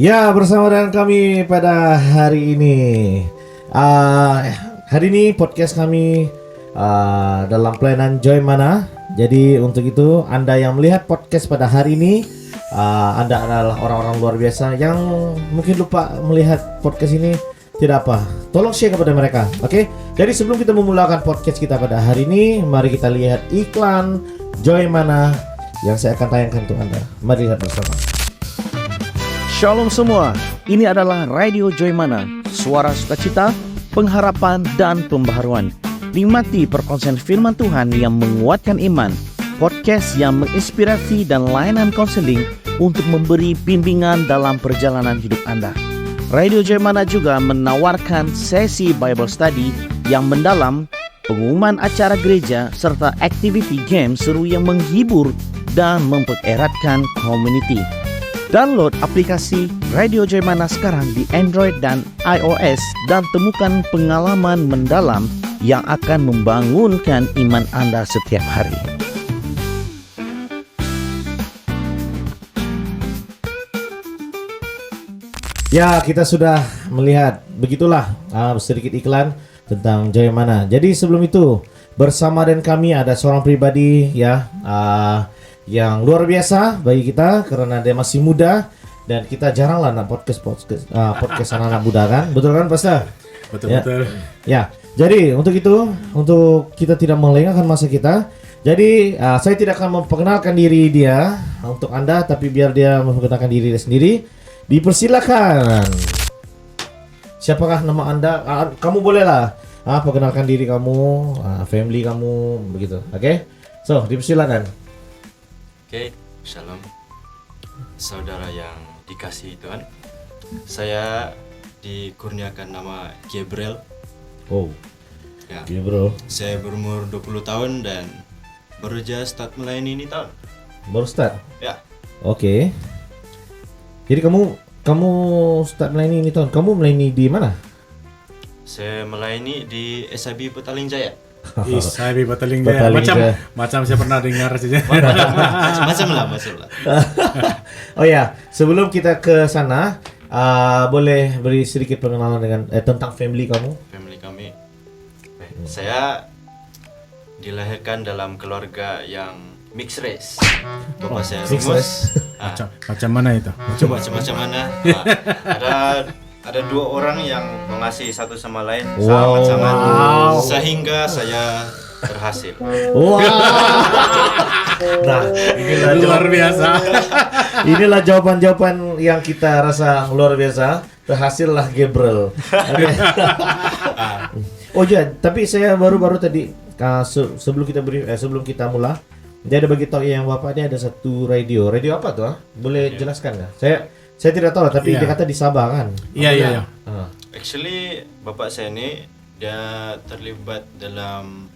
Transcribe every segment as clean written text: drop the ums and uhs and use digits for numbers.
Ya, bersama dengan kami pada hari ini. Hari ini podcast kami dalam pelayanan Joy Mana. Jadi untuk itu Anda yang melihat podcast pada hari ini, Anda adalah orang-orang luar biasa yang mungkin lupa melihat podcast ini. Tidak apa, tolong share kepada mereka. Oke? Jadi sebelum kita memulakan podcast kita pada hari ini, mari kita lihat iklan Joy Mana yang saya akan tayangkan untuk Anda. Mari lihat bersama. Shalom semua, ini adalah Radio Joy Mana, suara sukacita, pengharapan, dan pembaharuan. Nikmati perkongsian firman Tuhan yang menguatkan iman, podcast yang menginspirasi dan layanan konseling untuk memberi bimbingan dalam perjalanan hidup Anda. Radio Joy Mana juga menawarkan sesi Bible Study yang mendalam, pengumuman acara gereja, serta activity game seru yang menghibur dan mempereratkan community. Download aplikasi Radio Joy Mana sekarang di Android dan iOS dan temukan pengalaman mendalam yang akan membangunkan iman Anda setiap hari. Ya, kita sudah melihat begitulah sedikit iklan tentang Joy Mana. Jadi sebelum itu bersama dengan kami ada seorang pribadi ya yang luar biasa bagi kita karena dia masih muda dan kita jarang lah podcast anak-anak muda kan, betul kan Pastor? Betul Ya. betul. Ya, jadi untuk itu, untuk kita tidak melengahkan masa kita, jadi saya tidak akan memperkenalkan diri dia untuk Anda, tapi biar dia memperkenalkan diri dia sendiri. Dipersilakan. Siapakah nama Anda? Kamu bolehlah perkenalkan diri kamu, family kamu, begitu. Oke? So, dipersilakan. Oke, shalom saudara yang dikasihi Tuhan. Saya dikurniakan nama Gabriel. Oh, Ya, gini bro. saya berumur 20 tahun dan baru aja start melayani ini tahun. Baru start? Ya, Oke. Jadi kamu start melayani ini tahun. Kamu melayani di mana? saya melayani di SIB Petaling Jaya. Isabi Bataling Bataling Jaya. macam saya pernah dengar saja. Macam-macam lah. Oh ya, sebelum kita ke sana, boleh beri sedikit pengenalan dengan tentang family kamu? Family kami. Saya dilahirkan dalam keluarga yang mixed race. Bapak saya Mixed rumus. Macam mana itu? Coba macam mana? Ada dua orang yang mengasihi satu sama lain sangat-sangat sehingga saya berhasil. Wow. Nah, inilah Luar biasa. inilah jawaban-jawaban yang kita rasa luar biasa. Berhasillah Gabriel. Oh ya, tapi saya baru-baru tadi sebelum kita mulai, dia ada bagi tahu yang bapak dia ada satu radio. Radio apa tuh? Boleh jelaskan nggak? Saya tidak tahu lah, tapi Iya. dia kata di Sabah kan. Iya. Actually bapak saya ini dia terlibat dalam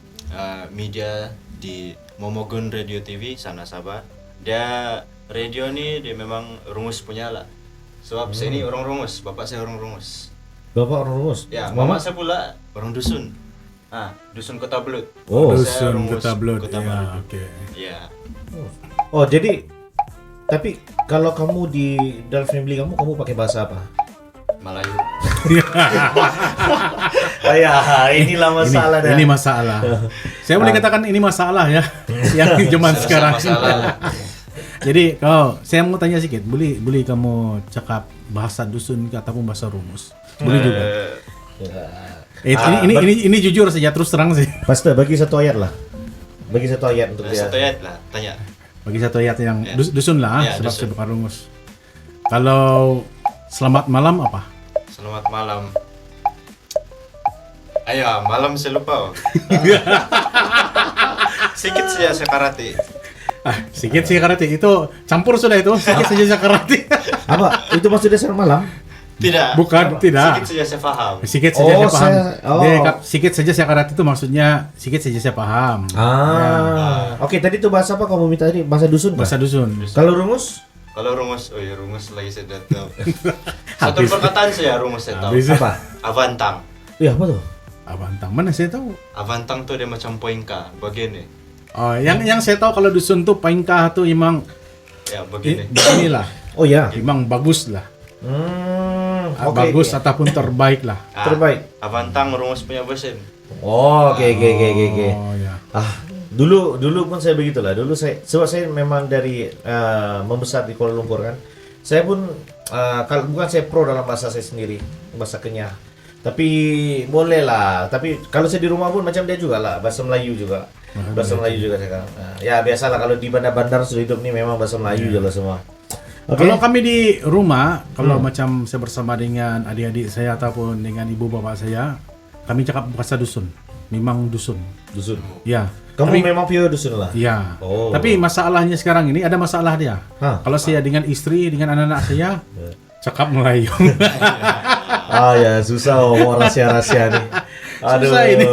media di Momogun Radio TV sana Sabah. Dia radio ni dia memang Rungus punya lah. Sebab saya ni orang Rungus, bapak saya orang Rungus. Bapak orang Rumus. Ya, Mama. mama saya pula orang dusun. Dusun Kota Belut. Oh. Saya Dusun Rungus, Kota Belut. Kota Ya, Belut. oke. Ya. Oh, jadi tapi kalau kamu di dalam family kamu pakai bahasa apa? Melayu. Inilah masalah dah. Ini masalah. Saya boleh katakan ini masalah ya. Yang zaman sekarang. Masalah. Jadi saya mau tanya sedikit, boleh kamu cakap bahasa dusun ataupun bahasa rumus? Boleh juga. Ini jujur saja, terus terang sih. Pastor, bagi satu ayat lah. Bagi satu ayat untuk dia. Satu ayat lah, tanya. Bagi satu ayat yang Ya. dusun lah, Ya, sebab dusun. saya bukan rumus. Kalau selamat malam apa? Selamat malam. Ayo, malam saya lupa. Sikit saja saya karate. Sedikit sih karate itu campur sudah itu. Sedikit saja saya karate. Apa? Itu maksudnya selamat malam? Tidak. Bukan, tidak. Sikit saja saya paham. Sedikit saja saya paham. Sedikit saja saya karate itu maksudnya sedikit saja saya paham. Oke, tadi itu bahasa apa kamu minta tadi? Bahasa dusun? Bahasa dusun. Kalau rumus? Kalau rumus, oh ya rumus lagi saya tidak tahu. Satu perkataan saya rumus saya tahu. Habis. Apa? Avantang. Iya, apa tuh? Abantang mana saya tahu. Avantang tuh dia macam poinka, begini. Oh, yang saya tahu kalau dusun tuh paingkah tuh emang Ya begini. beginilah. Oh ya. Emang bagus lah. Oke, bagus oke. ataupun terbaik lah. Terbaik. Avantang rumus punya bosen. Oh, oke. Oh ya. Dulu pun saya begitulah. Dulu sebab saya memang dari membesar di Kuala Lumpur kan. Saya pun kalau bukan saya pro dalam bahasa saya sendiri, bahasa Kenyah. Tapi boleh lah. Tapi kalau saya di rumah pun macam dia juga lah, bahasa Melayu juga. Bahasa Melayu juga sekarang. Ya biasalah kalau di bandar-bandar sudah hidup nih memang bahasa Melayu je lah semua. Oke. Kalau kami di rumah, kalau macam saya bersama dengan adik-adik saya ataupun dengan ibu bapak saya, kami cakap bahasa dusun. Memang dusun. Dusun. Ya. Kamu Tapi- memang pure dusun lah. Ya. Oh. Tapi masalahnya sekarang ini ada masalah dia. Hah? Kalau saya dengan istri, dengan anak-anak saya, cakap Melayu. Ya susah mau rahasia-rahasia nih. Aduh, Susah ini.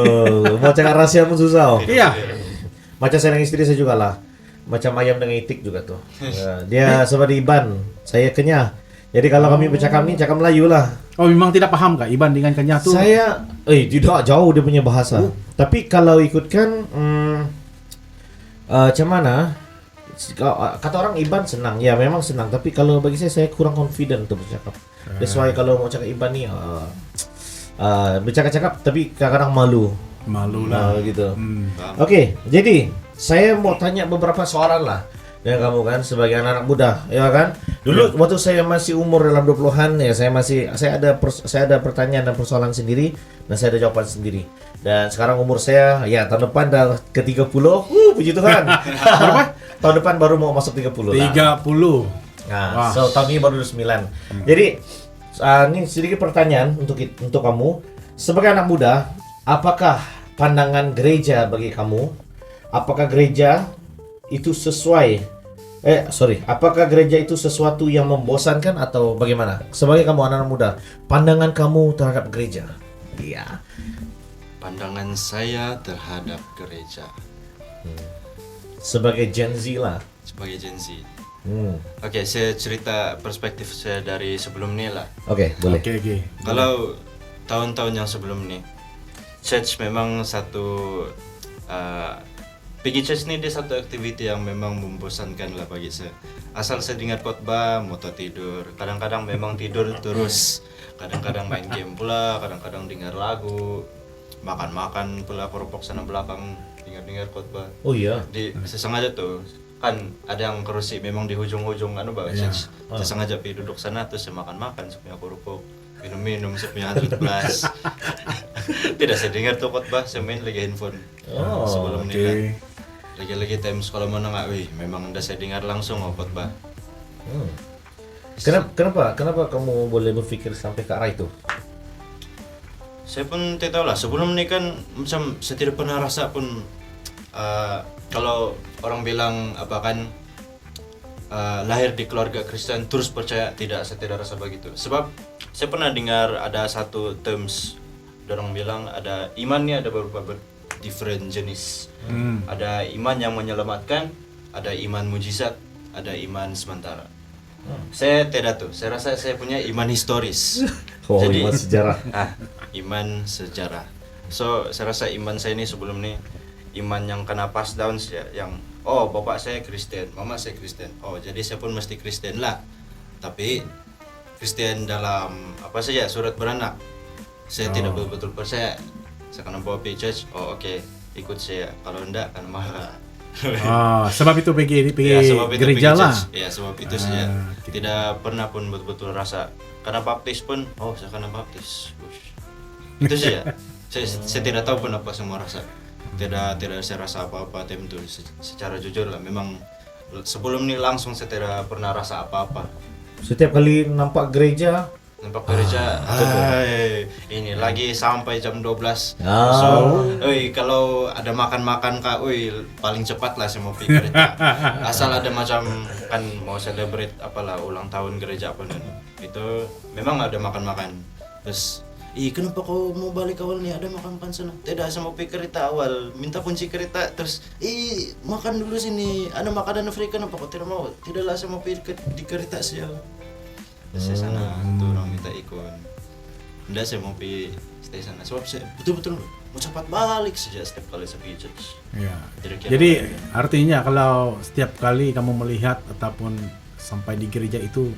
mau cakap rahasia pun susah. Iya. Macam saya dengan istri saya juga lah. Macam ayam dengan itik juga tuh. Ya, dia seperti Iban, saya Kenyah. Jadi kalau kami bercakap nih, cakap Melayu lah. Oh, memang tidak paham kak Iban dengan Kenyah tuh? Saya, tidak jauh dia punya bahasa. Tapi kalau ikutkan, macam mana? Kata orang Iban senang, ya memang senang. Tapi kalau bagi saya kurang confident untuk bercakap. That's why kalau mau cakap Iban nih, bercakap-cakap tapi kadang-kadang malu. Malu lah. Gitu. Hmm. Oke, jadi saya mau tanya beberapa soalan lah dengan kamu kan sebagai anak muda, ya kan? Dulu waktu saya masih umur dalam 20-an ya saya ada pertanyaan dan persoalan sendiri dan saya ada jawaban sendiri. Dan sekarang umur saya ya tahun depan dah ke 30. Puji Tuhan. Berapa? Tahun depan baru mau masuk 30 lah. 30. Nah, Wah. so tahun ini baru 9. Jadi ini sedikit pertanyaan untuk kamu sebagai anak muda, apakah pandangan gereja bagi kamu? Apakah gereja itu apakah gereja itu sesuatu yang membosankan atau bagaimana? Sebagai kamu anak muda, pandangan kamu terhadap gereja? Iya. Pandangan saya terhadap gereja Sebagai Gen Z lah. sebagai Gen Z. Hmm. Oke, saya cerita perspektif saya dari sebelum ini lah. Oke, boleh. Oke. Kalau tahun-tahun yang sebelum ini, church memang satu pergi church ini dia satu aktiviti yang memang membosankan lah bagi saya. Asal saya dengar khotbah, mau tidur. Kadang-kadang memang tidur terus. Kadang-kadang main game pula, kadang-kadang dengar lagu, makan-makan pula keropok sana belakang, dengar-dengar khotbah. Oh iya. Sesengaja tuh kan ada yang kerusi memang di hujung-hujung church. Saya sengaja pergi duduk sana terus saya makan-makan supaya keropok, minum-minum supaya handuk gelas. Tidak saya dengar tuh khotbah, saya main lagi handphone. Oh, sebelum oke. nikah. Lagi-lagi time sekolah menengah, memang udah saya dengar langsung khotbah. Kenapa kamu boleh berpikir sampai ke arah itu? Saya pun tidak tahu lah, sebelum ini kan macam saya tidak pernah rasa pun kalau orang bilang lahir di keluarga Kristen terus percaya, saya tidak rasa begitu. Sebab saya pernah dengar ada satu terms, orang bilang ada iman ni ada beberapa different jenis. Ada iman yang menyelamatkan, ada iman mujizat, ada iman sementara. Saya tidak tuh, saya rasa saya punya iman historis. Jadi iman sejarah. Iman sejarah. So saya rasa iman saya ini sebelum ini iman yang kena pass down yang bapak saya Kristen, mama saya Kristen. Jadi saya pun mesti Kristen lah. Tapi Kristen dalam apa saja surat beranak. Saya tidak betul-betul percaya. Saya kena bawa pergi church. Oke, ikut saya. Kalau enggak kan marah. Sebab itu pergi sebab itu gereja pergi lah. church. Ya, sebab itu saja. Oke. Tidak pernah pun betul-betul rasa. Karena baptis pun, saya kena baptis. Itu saja. Saya tidak tahu pun apa semua rasa. Tidak saya rasa apa-apa time itu. Secara jujur lah, memang sebelum ini langsung saya tidak pernah rasa apa-apa. Setiap kali nampak gereja, ini lagi sampai jam 12. Oh. Kalau ada makan-makan kak, paling cepat lah saya mau pikir. Asal ada macam kan mau celebrate apalah ulang tahun gereja apa dan itu memang ada makan-makan. Terus, kenapa kau mau balik awal nih, ada makan-makan sana? Tidak, saya mau pikir kereta awal, minta kunci kereta, terus makan dulu sini, ada makanan free, kenapa kau tidak mau? Tidaklah, saya mau pikir di kereta saja. Saya sana tuh orang minta ikut. Nggak, saya mau pergi stay sana. Sebab saya betul-betul mau cepat balik saja setiap kali saya pergi church. Ya. Kira-kira Jadi apa artinya kalau setiap kali kamu melihat ataupun sampai di gereja itu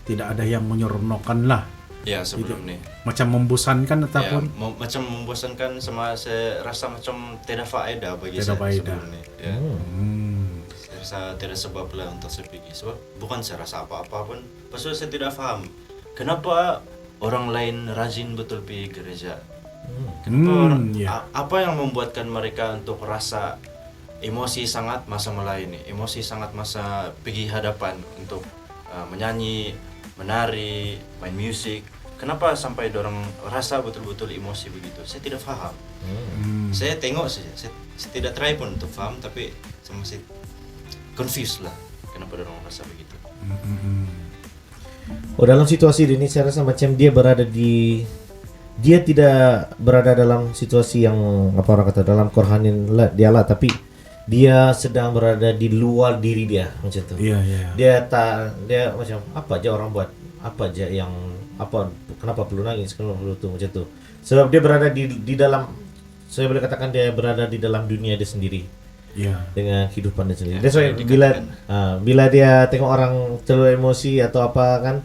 tidak ada yang menyeronokkan lah, Ya sebelum nih. macam membosankan Ya, ataupun macam membosankan sama saya rasa macam tidak faedah bagi Tidak saya faedah. sebelum ini. Ya. Saya rasa tidak sebab lah untuk saya pergi. Sebab bukan saya rasa apa-apa pun. Pasal saya tidak paham kenapa orang lain rajin betul pergi gereja. Kenapa ya. apa yang membuatkan mereka untuk rasa emosi sangat masa melayani, emosi sangat masa pergi hadapan untuk menyanyi, menari, main musik. Kenapa sampai dorang rasa betul-betul emosi begitu? Saya tidak paham. Saya tengok saja, saya tidak try pun untuk paham, tapi saya masih confused lah kenapa dorang rasa begitu. Oh, dalam situasi ini saya rasa macam dia tidak berada dalam situasi yang apa orang kata dalam korhanin dia lah, tapi dia sedang berada di luar diri dia macam tu. Iya, iya. Dia macam apa aja orang buat, apa aja yang apa, kenapa perlu nangis, kenapa perlu tu macam tu. Sebab dia berada di dalam, saya boleh katakan dia berada di dalam dunia dia sendiri. Iya. Dengan kehidupan dia sendiri. Ya, That's why bila dia tengok orang terlalu emosi atau apa kan,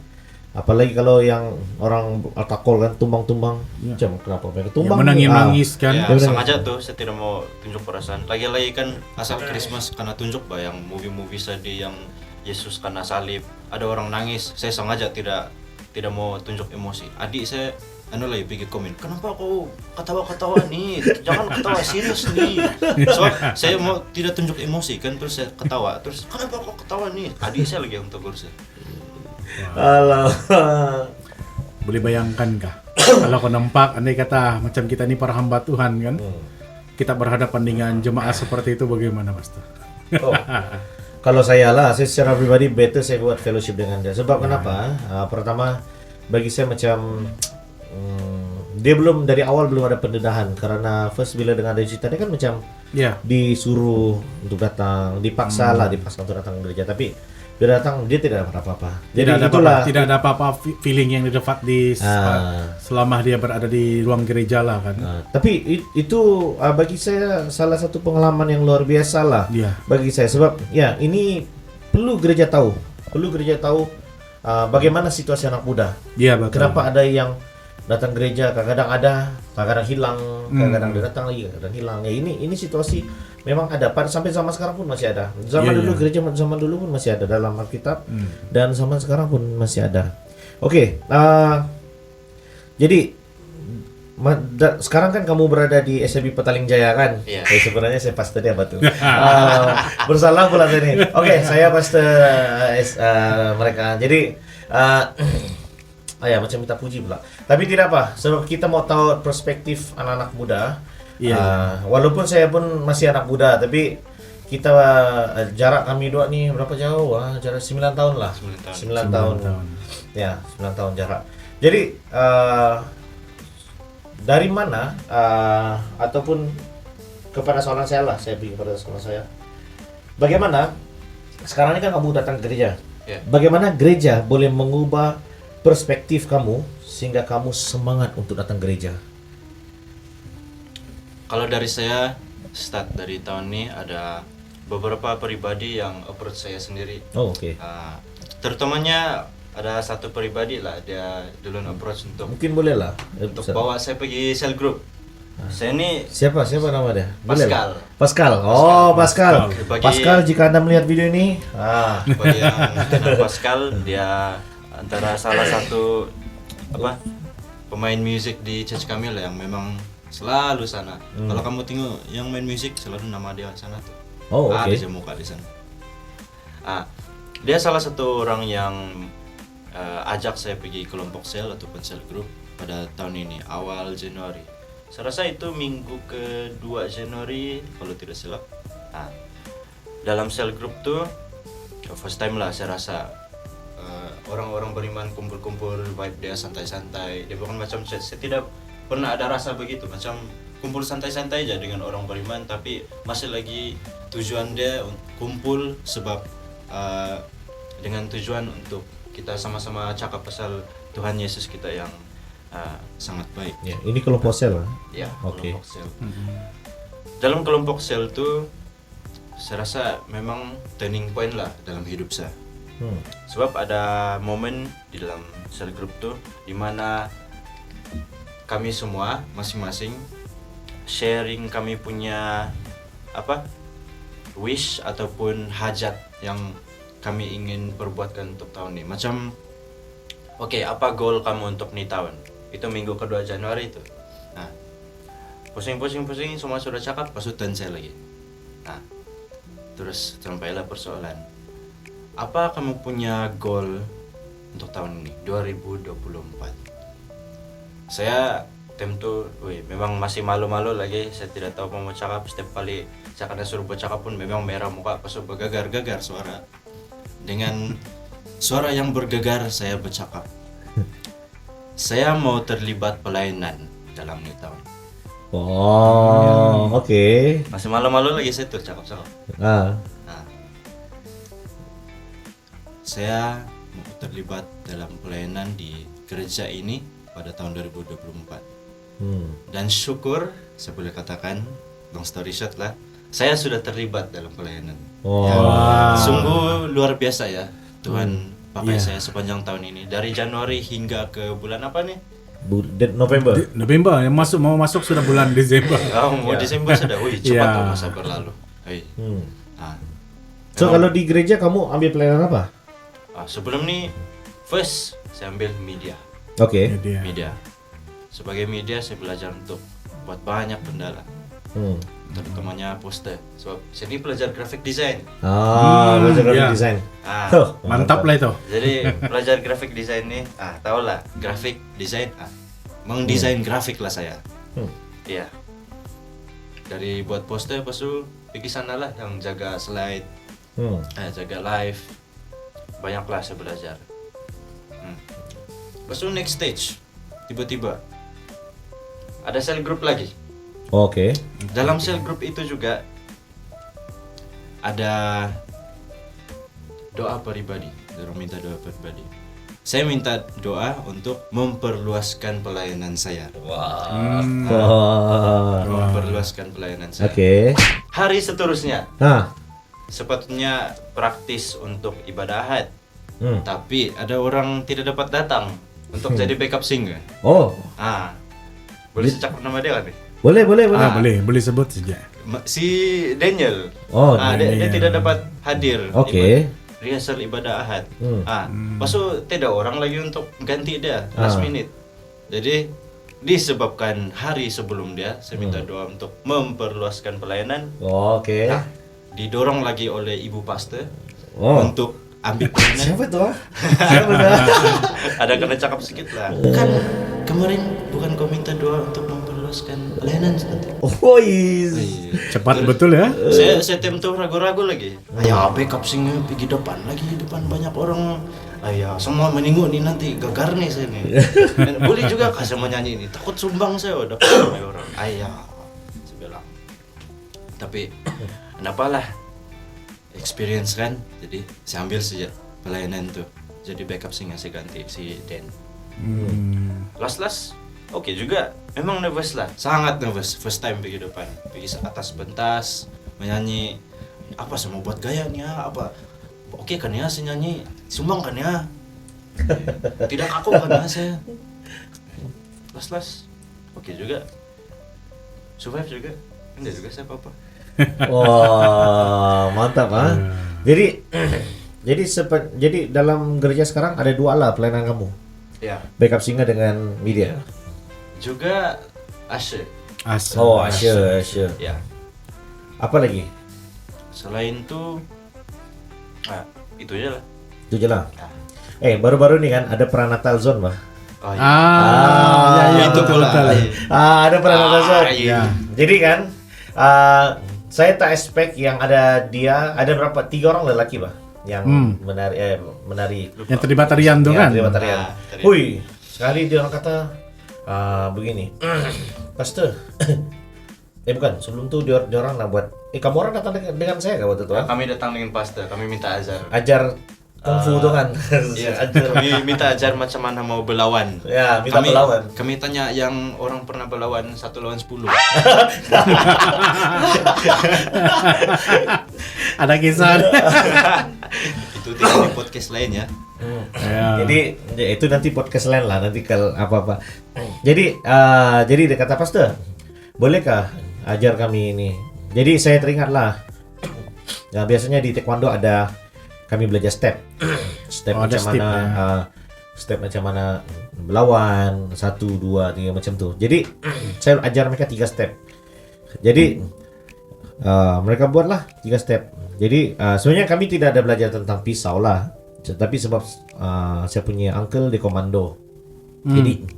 apalagi kalau yang orang alkohol kan tumbang-tumbang, macam kenapa mereka tumbang? Menangis kan. Ya, Benar. sengaja tuh saya tidak mau tunjuk perasaan. Lagi-lagi kan asal Christmas karena tunjuk yang movie-movie sedih yang Yesus karena salib, ada orang nangis. Saya sengaja tidak mau tunjuk emosi. Adik saya lagi pergi komen, kenapa kau ketawa-ketawa nih? Jangan ketawa serius nih. So, saya mau tidak tunjuk emosi kan, terus saya ketawa. Terus kenapa kau ketawa nih? Adik saya lagi yang tegur saya. Alah. Boleh bayangkan kah? Kalau kau nampak, andai kata macam kita ni para hamba Tuhan kan, kita berhadapan dengan jemaah seperti itu bagaimana, Pastor? Oh. Kalau saya secara pribadi better saya buat fellowship dengan dia. Sebab kenapa? Pertama bagi saya macam dia dari awal belum ada pendedahan, karena first bila dengar dari cerita dia kan macam Ya. disuruh untuk datang, dipaksa untuk datang ke gereja, tapi dia datang dia tidak dapat apa-apa. Tidak ada apa-apa feeling yang didapat selama dia berada di ruang gereja lah kan. Tapi itu bagi saya salah satu pengalaman yang luar biasa lah. Iya. Bagi saya, sebab ya ini perlu gereja tahu bagaimana situasi anak muda. Iya, betul. Kenapa ada yang datang gereja kadang-kadang ada, kadang-kadang hilang, kadang-kadang dia datang lagi, kadang hilang. Ya ini situasi memang ada, sampai zaman sekarang pun masih ada. Zaman dulu gereja zaman dulu pun masih ada dalam Alkitab, dan zaman sekarang pun masih ada. Oke, jadi sekarang kan kamu berada di SMB Petaling Jaya kan? Iya. Sebenarnya saya pastor dia batu. Bersalah pula saya ini. Oke, saya pastor mereka. Jadi ya macam minta puji pula. Tapi tidak apa, sebab kita mau tahu perspektif anak-anak muda. Walaupun saya pun masih anak muda, tapi kita jarak kami dua nih berapa jauh? Jarak 9 tahun lah. 9 tahun. Ya, 9 tahun jarak. Jadi dari mana ataupun kepada seorang saya lah, saya pergi kepada seorang saya. Bagaimana sekarang ini kan kamu datang ke gereja. Ya. Bagaimana gereja boleh mengubah perspektif kamu sehingga kamu semangat untuk datang gereja? Kalau dari saya, start dari tahun ini ada beberapa pribadi yang approach saya sendiri. Oh, oke. Terutamanya ada satu pribadi lah, dia duluan approach untuk Mungkin boleh lah. bawa saya pergi cell group. Saya ini Siapa nama dia? Boleh Pascal. lah. Pascal. Oh, Pascal. Bagi- Pascal, jika Anda melihat video ini, bagi yang kenal Pascal, dia antara salah satu pemain musik di church kami lah yang memang selalu sana. Kalau kamu tengok yang main musik selalu nama dia sana tuh. Oh, oke. Ada muka di sana. Dia salah satu orang yang ajak saya pergi kelompok sel ataupun sel group pada tahun ini awal Januari. Saya rasa itu minggu ke-2 Januari kalau tidak silap. Dalam sel group tuh first time lah saya rasa orang-orang beriman kumpul-kumpul, vibe dia santai-santai. Dia bukan macam saya tidak pernah ada rasa begitu, macam kumpul santai-santai aja dengan orang beriman, tapi masih lagi tujuan dia kumpul sebab dengan tujuan untuk kita sama-sama cakap pasal Tuhan Yesus kita yang sangat baik. Ya, ini kelompok sel lah. Ya, Oke. kelompok sel. Dalam kelompok sel tuh saya rasa memang turning point lah dalam hidup saya. Sebab ada momen di dalam sel grup tuh dimana kami semua masing-masing sharing kami punya wish ataupun hajat yang kami ingin perbuatkan untuk tahun ini. Macam apa goal kamu untuk nih tahun? Itu minggu kedua Januari itu. Nah, pusing semua sudah cakap, pasutan saya lagi. Nah, terus sampailah persoalan. Apa kamu punya goal untuk tahun ini 2024? Saya tentu memang masih malu-malu lagi. Saya tidak tahu mau cakap. Setiap kali saya kena suruh bercakap pun memang merah muka, pas bergegar-gegar suara. Dengan suara yang bergegar saya bercakap. Saya mau terlibat pelayanan dalam ini tahun. Oh, oke. Masih malu-malu lagi saya tuh cakap-cakap. Ah. Nah, saya mau terlibat dalam pelayanan di gereja ini pada tahun 2024. Dan syukur, saya boleh katakan, long story short lah, saya sudah terlibat dalam pelayanan. Sungguh luar biasa ya Tuhan pakai saya sepanjang tahun ini. Dari Januari hingga ke bulan apa nih? November. November yang mau masuk sudah bulan Desember. Mau Desember sudah. Cepat tuh masa berlalu. Nah, So kalau di gereja kamu ambil pelayanan apa? sebelum nih first saya ambil media. Oke. Media. Sebagai media saya belajar untuk buat banyak kendala. Terutamanya poster. Sebab saya ini pelajar graphic design. Belajar graphic design. Mantap lah itu. Jadi belajar graphic design nih, tau lah graphic design, mengdesain grafik lah saya. Iya. Dari buat poster, pas itu pergi sana lah yang jaga slide, jaga live, banyaklah saya belajar. Pas itu next stage, tiba-tiba ada sel group lagi. Oke. Dalam sel group itu juga ada doa pribadi. Dorong minta doa pribadi. Saya minta doa untuk memperluaskan pelayanan saya. Memperluaskan pelayanan saya. Oke. Hari seterusnya, sepatutnya praktis untuk ibadah Ahad. Tapi ada orang tidak dapat datang untuk jadi backup singer. Boleh saya cakap nama dia kan? Boleh. Boleh sebut saja. Si Daniel. Dia tidak dapat hadir. Oke. Rehearsal ibadah Ahad. Pas itu tidak orang lagi untuk ganti dia last minute. Jadi disebabkan hari sebelum dia, saya minta doa untuk memperluaskan pelayanan. Oke. Didorong lagi oleh ibu pastor untuk ambil pelayanan. Siapa tuh? Ada kena cakap sedikit lah. Kan kemarin bukan kau minta doa untuk memperluaskan pelayanan nanti. Cepat betul ya. Saya tuh ragu-ragu lagi. Backup singer pergi depan banyak orang. Semua menengok nih nanti gagar nih saya nih. Dan boleh juga kasih menyanyi ini. Takut sumbang saya udah banyak orang. Saya bilang. Tapi kenapa lah? Experience kan. Jadi saya ambil saja pelayanan tuh. Jadi backup singer saya ganti si Dan. Last oke juga. Memang nervous lah, sangat nervous. First time pergi depan, pergi atas pentas, menyanyi. Apa saya mau buat gaya nih ya? Apa? Oke kan ya saya nyanyi, sumbang kan ya? Tidak kaku kan ya saya? Last oke juga. Survive juga. Enggak juga saya apa-apa. Mantap Jadi dalam gereja sekarang ada dua lah pelayanan kamu. Ya. Backup singer dengan media. Juga Asher. Asher. Ya. Apa lagi? Selain itu, itu aja lah. Itu aja lah. Baru-baru nih kan ada Pranatal Zone, Bah. Itu pula. Ada Pranatal Zone. Iya. Jadi kan saya tak expect yang ada dia, ada berapa? 3 orang lelaki, Bah, yang menari. Yang terlibat tarian tuh kan? Terlibat tarian. Tarian. Sekali dia orang kata begini, Pastor. Bukan, sebelum tuh dia orang nak buat. Kamu orang datang dengan saya kah waktu itu? Kami datang dengan pastor, kami minta Ajar kungfu tuh kan. Iya, kami minta ajar macam mana mau berlawan. Ya, minta berlawan. Kami tanya yang orang pernah berlawan 1 lawan 10. Ada kisah. Itu tidak di podcast lain ya. Ya. Jadi ya, itu nanti podcast lain lah nanti kalau apa-apa. Jadi dia kata pastor, bolehkah ajar kami ini? Jadi saya teringat lah. Ya, biasanya di taekwondo ada kami belajar step ada macam step, mana step macam mana melawan 1, 2, 3 macam tu. Jadi saya ajar mereka 3 step. Jadi mereka buatlah 3 step. Jadi sebenarnya kami tidak ada belajar tentang pisau lah. Tapi sebab saya punya uncle di komando. Jadi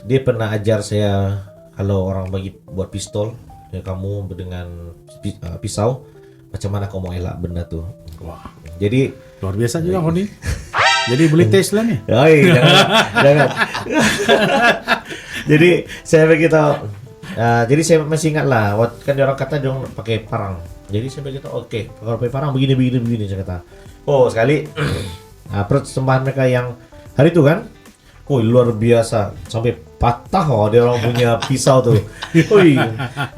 dia pernah ajar saya kalau orang bagi buat pistol, ya kamu dengan pisau macam mana kau mau elak benda tu. Wah, Jadi luar biasa juga Honi. Jadi boleh tes lah nih. oi, jangan. Jadi saya beritahu jadi saya masih ingat lah, kan dia orang kata dia orang pakai parang. Jadi saya beritahu oke, kalau pakai parang begini saya kata. Oh, sekali persembahan mereka yang hari itu kan. Oh, luar biasa sampai patah dia orang punya pisau tuh. Oi,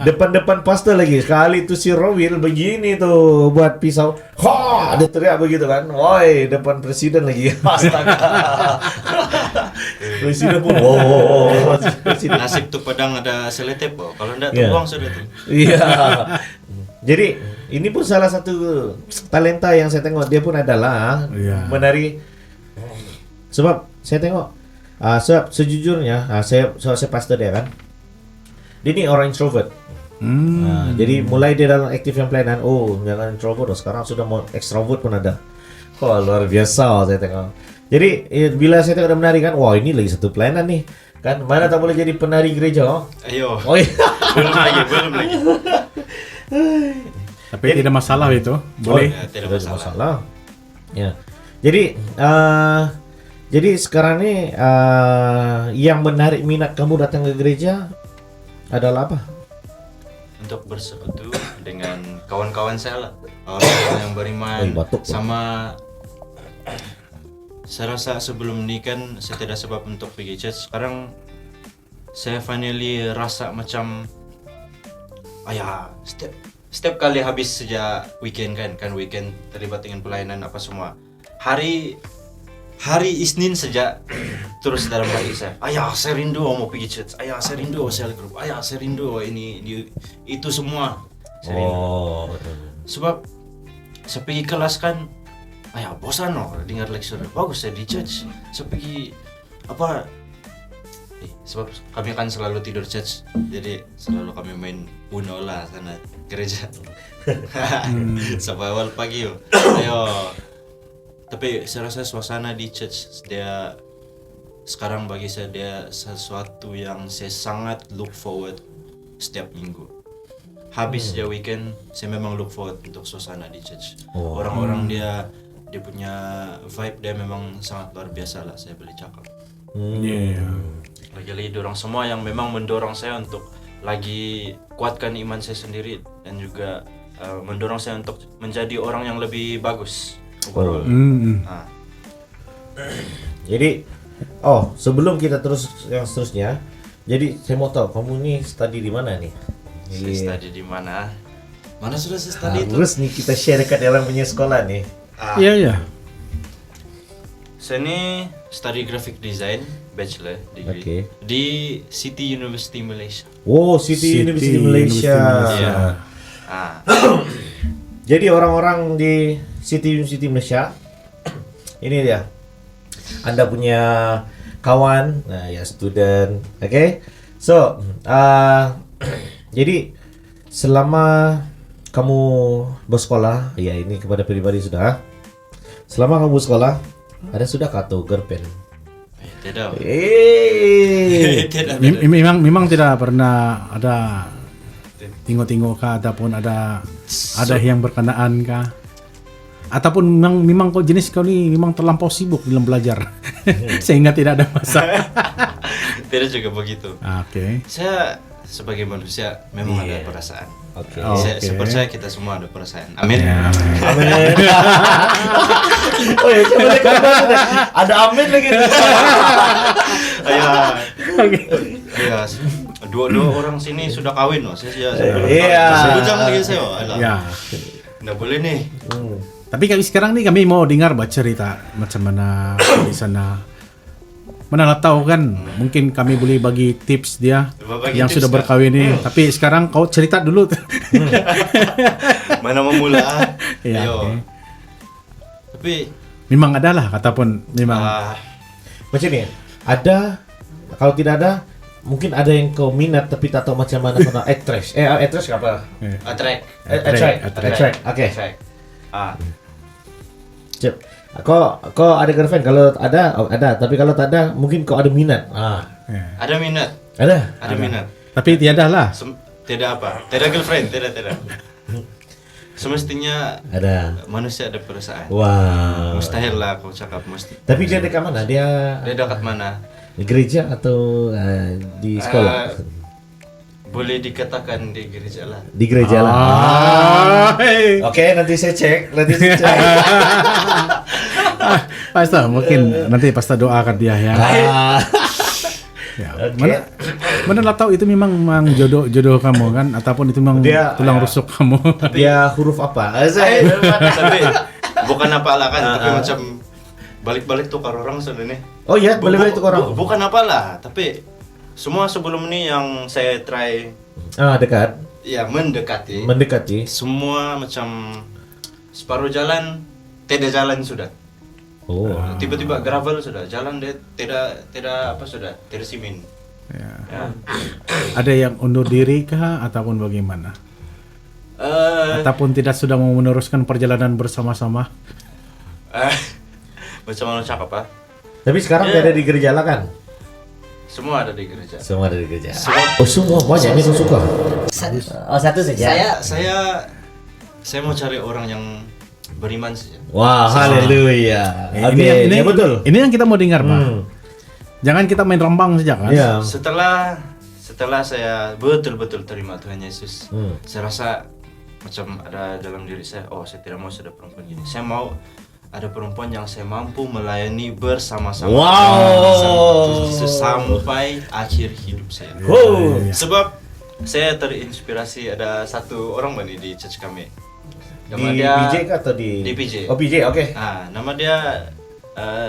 depan pastor lagi. Sekali tuh si Rowil begini tuh buat pisau. Ha, dia teriak begitu kan. Woi, depan presiden lagi. Astaga. Presiden pun presiden. Nasib tuh pedang ada seletep, kalau enggak Iya. terbuang sudah tuh. Iya. Jadi ini pun salah satu talenta yang saya tengok dia pun adalah Iya. menari. Sebab saya tengok sebab sejujurnya saya pastor dia kan. Dia ni orang introvert. Jadi mulai dia dalam aktif yang pelayanan, jangan introvert sekarang sudah mau extrovert pun ada. Luar biasa saya tengok. Jadi bila saya tengok dia menari kan, wah ini lagi satu pelayanan nih. Kan mana tak boleh jadi penari gereja. Ayo. Oh iya. Belum lagi. Tapi tidak masalah itu. Boleh. Ya, tidak masalah. Ya. Jadi sekarang ni yang menarik minat kamu datang ke gereja adalah apa? Untuk bersekutu dengan kawan-kawan saya lah, orang yang beriman. Batuk. Sama saya rasa sebelum ini kan saya tidak sebab untuk pergi church. Sekarang saya finally rasa macam setiap kali habis sejak weekend kan weekend terlibat dengan pelayanan apa semua. Hari Isnin sejak terus dalam hati saya, saya rindu mau pergi church, saya rindu cell group, saya rindu ini itu semua. Saya rindu. Sebab saya pergi kelas kan, bosan dengar lecture. Bagus saya di church. Saya pergi sebab kami kan selalu tidur church, jadi selalu kami main Uno lah sana gereja. Sampai awal pagi Tapi saya rasa suasana di church dia sekarang bagi saya dia sesuatu yang saya sangat look forward setiap minggu. Habis dia weekend, saya memang look forward untuk suasana di church. Orang-orang dia punya vibe dia memang sangat luar biasa lah, saya boleh cakap. Lagi-lagi dorong semua yang memang mendorong saya untuk lagi kuatkan iman saya sendiri dan juga mendorong saya untuk menjadi orang yang lebih bagus. Jadi sebelum kita terus yang seterusnya, jadi saya mau tahu kamu ni study di mana nih? Saya study di mana? Mana sudah saya study itu? Harus nih kita share dekat dalam punya sekolah nih. Iya. Saya ni study graphic design bachelor degree di City University Malaysia. City University Malaysia. Iya. Jadi orang-orang di City University Malaysia ini dia. Anda punya kawan, student, okay? So, jadi selama kamu bersekolah, ini kepada pribadi sudah. Selama kamu bersekolah, ada sudah atau girlfriend? Tidak. Tidak. Memang tidak pernah ada tengok-tengok kah ataupun ada yang berkenaan kah? Ataupun memang kau jenis kau ni memang terlampau sibuk dalam belajar sehingga tidak ada masa. Tidak juga begitu. Oke. Saya sebagai manusia memang ada perasaan. Oke. Saya percaya kita semua ada perasaan. Amin. Amin. Ada amin lagi. Dua orang sini sudah kawin Saya Iya. sebujang lagi saya. Ya. Nggak boleh nih. Tapi sekarang nih kami mau dengar cerita macam mana di sana. Mana lah tahu kan, mungkin kami boleh bagi tips dia Bagi yang tips sudah kan? berkahwin ini. Tapi sekarang kau cerita dulu. Mana memula? Ya, Ayo. oke. Tapi Memang ada lah, ataupun memang Macam ni, ada, kalau tidak ada, mungkin ada yang kau minat tapi tak tahu macam mana kena attract. Attract apa? attract. Attract. Oke. Attract. Cep. Kau ada girlfriend? Kalau ada, ada. Tapi kalau tak ada, mungkin kau ada minat. Ada minat. Ada. Minat. tapi tiada lah. Tidak apa? Tidak girlfriend, tidak. Semestinya Ada. manusia ada perasaan. Wow. Mustahil lah aku cakap mesti. Tapi dia dekat mana? Dia Dia dekat mana? di gereja atau di sekolah? Boleh dikatakan di gereja lah. Di gereja lah. Hey. Oke, nanti saya cek. Pastor, mungkin nanti Pastor doakan dia ya. Ya. Oke. Mana lah tahu itu memang jodoh kamu kan, ataupun itu memang Dia, tulang rusuk kamu. Dia huruf apa? Tapi bukan apalah kan, tapi macam balik-balik tukar orang sebenarnya. Oh iya, boleh itu orang. Bukan apalah, tapi semua sebelum ini yang saya try Dekat. ya mendekati. Mendekati. Semua macam separuh jalan tidak jalan sudah. Oh. Tiba-tiba gravel sudah, jalan dia tidak apa sudah, tidak simen. Ya. Ya. Ada yang undur diri kah ataupun bagaimana? Ataupun tidak sudah mau meneruskan perjalanan bersama-sama? Macam mana cakap apa? Tapi sekarang dia ada di gereja lah kan? Semua ada di gereja. Semua ada di gereja. Oh semua banyak ini suka. Oh satu saja. Saya mau cari orang yang beriman saja. Wah, haleluya. Ini ya betul. Ini yang kita mau dengar, Pak. Jangan kita main rambang saja kan? Iya. Setelah saya betul-betul terima Tuhan Yesus, Hmm. saya rasa macam ada dalam diri saya, oh saya tidak mau sudah perempuan gini. Saya mau ada perempuan yang saya mampu melayani bersama-sama Wow. sampai akhir hidup saya. Wow. Sebab saya terinspirasi ada satu orang bani di church kami. Di PJ kah atau di? Di PJ. Oh PJ, oke. Nama dia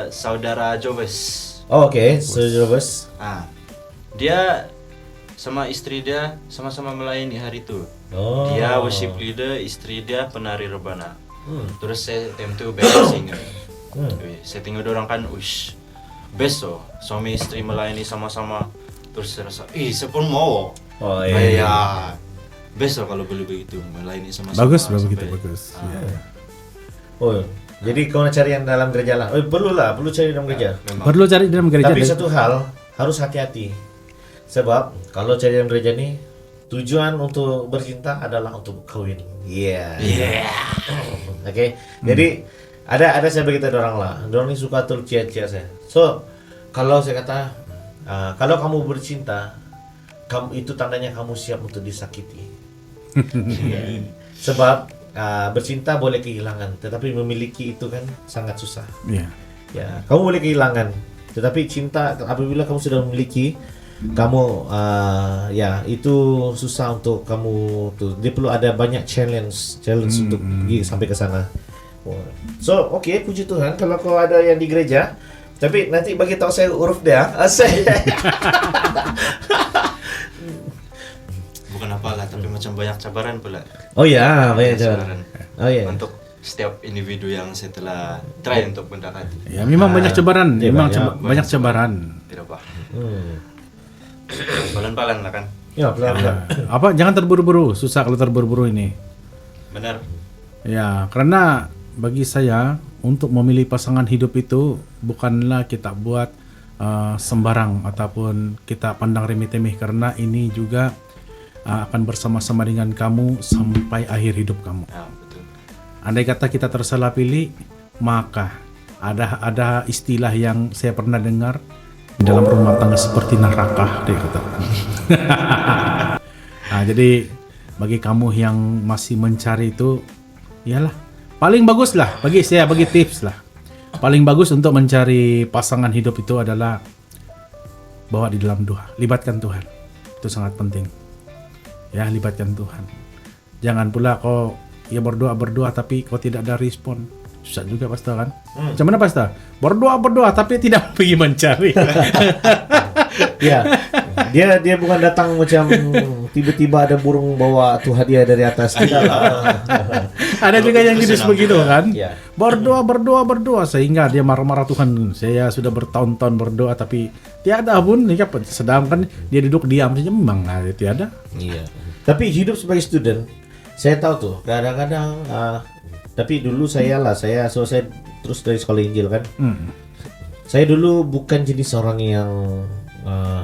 saudara Joves. Oh, oke, Sojobes. Dia sama istri dia sama-sama melayani hari itu. Oh. Dia worship leader, istri dia penari rebana. Terus saya time itu backup singer. Saya tengok orang kan, ush, best so, suami istri melayani sama-sama. Terus saya rasa, saya pun mau. Oh iya. Ya, best so kalau boleh begitu melayani sama-sama. Bagus, sampai- begitu bagus. Ya. Oh, jadi kau nak cari yang dalam gereja lah. Perlu cari dalam gereja. Memang. Perlu cari dalam gereja. Tapi deh. satu hal harus hati-hati. Sebab kalau cari dalam gereja nih tujuan untuk bercinta adalah untuk kawin. Iya. Oke. Jadi ada saya beritahu orang lah. Orang ini suka tuh cia-cia saya. So kalau saya kata kalau kamu bercinta, kamu itu tandanya kamu siap untuk disakiti. Iya. Sebab bercinta boleh kehilangan, tetapi memiliki itu kan sangat susah. Iya. Ya, kamu boleh kehilangan, tetapi cinta apabila kamu sudah memiliki, kamu ya itu susah untuk kamu tuh. Dia perlu ada banyak challenge untuk pergi sampai ke sana. So, oke, puji Tuhan kalau kau ada yang di gereja, tapi nanti bagi tahu saya huruf dia. Bukan apalah, tapi macam banyak cabaran pula. Oh ya, banyak jalan. Oh ya. Untuk setiap individu yang saya telah try untuk mendekati. Ya, memang banyak cobaran, iya, memang banyak. banyak cobaran. Tidak apa. Hmm. Pelan-pelan lah kan. Ya, pelan-pelan. Apa jangan terburu-buru, susah kalau terburu-buru ini. Benar. Ya, karena bagi saya untuk memilih pasangan hidup itu bukanlah kita buat sembarang ataupun kita pandang remeh-temeh, karena ini juga akan bersama-sama dengan kamu sampai akhir hidup kamu. Ya, betul. Andai kata kita tersalah pilih, maka ada istilah yang saya pernah dengar, dalam rumah tangga seperti neraka, dia kata. Nah, jadi bagi kamu yang masih mencari itu, iyalah paling bagus lah bagi saya, bagi tips lah. Paling bagus untuk mencari pasangan hidup itu adalah bawa di dalam doa, libatkan Tuhan. Itu sangat penting. Ya, libatkan Tuhan. Jangan pula kau ya berdoa tapi kau tidak ada respon, susah juga pastor kan. Macam mana pastor? Berdoa tapi tidak pergi mencari. Ya, dia bukan datang macam tiba-tiba ada burung bawa tuh hadiah dari atas, tidak lah. Ada juga yang jenis begitu kan. Ya. Berdoa sehingga dia marah-marah, Tuhan, saya sudah bertahun-tahun berdoa tapi tiada pun, sedangkan dia duduk diam saja, memang tiada. Iya. Tapi hidup sebagai student, saya tahu tuh kadang-kadang. Tapi dulu saya terus dari sekolah Injil kan. Saya dulu bukan jenis orang yang